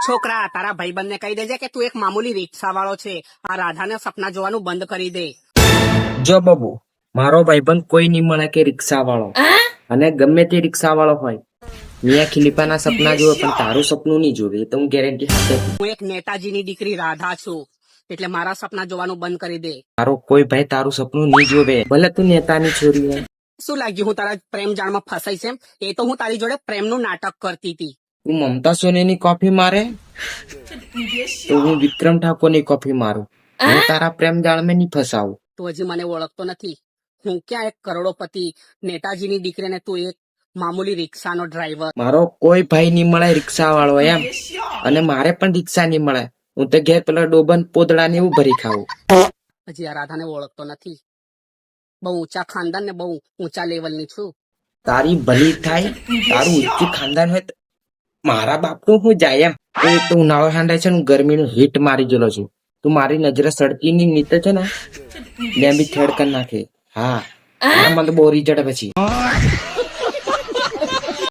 છોકરા તારા ભાઈબંધ ને કહી દેજે કે તું એક મામૂલી રિક્ષા વાળો છે. આ રાધાને સપના જોવાનું બંધ કરી દે. જો બાબુ, મારો ભાઈબંધ કોઈ નહીં મળે કે રિક્ષા વાળો, અને ગમે તે રિક્ષા વાળો હોય, મિયા ખલીફાના સપના જોવે પણ તારું સપનું નહીં જોવે, એ તો હું ગેરંટી આપે. હું એક નેતાજીની દીકરી રાધા છું, એટલે મારા સપના જોવાનું બંધ કરી દે. તારો કોઈ ભાઈ તારું સપનું નહીં જોવે, ભલે તું નેતાની છોરી હોય. શું લાગ્યું હું તારા પ્રેમ જાળમાં ફસાઈ છે એમ? એ તો હું તારી જોડે પ્રેમનું નાટક કરતી હતી. તું મમતા સોનીની કોફી મારે તો હું વિક્રમ ઠાકોરની કોફી મારું. હું તારા પ્રેમ જાળમાં નહીં ફસાવું. તું હજી મને ઓળખતો નથી. હું ક્યાં એક કરોડોપતિ નેતાજીની દીકરીને તું એક મામૂલી રિક્ષાનો ડ્રાઈવર. મારો કોઈ ભાઈ નહીં મળે રિક્ષા વાળો એમ, અને મારે પણ રિક્ષા નહીં મળે. હું તો ઘેર પેલા ડોબન પોદડા ને એવું ભરી ખાવું. હજી આ રાધાને ઓળખતો નથી. બહુ ઊંચા ખાનદાન ને બહુ ઊંચા લેવલની છું. તારી ભલી થાય, તારું ઊંચું ખાનદાન હોય તો મારા બાપનું હું જાય એમ. એ તો ઉનાળો હાંડે છે ને, ગરમીનું હીટ મારી ગયેલો છું. તું મારી નજરે સડતી ની નીતે છે ને, બે બી થેડ કરી નાખે. હા મને તો બોરી ચડે પછી.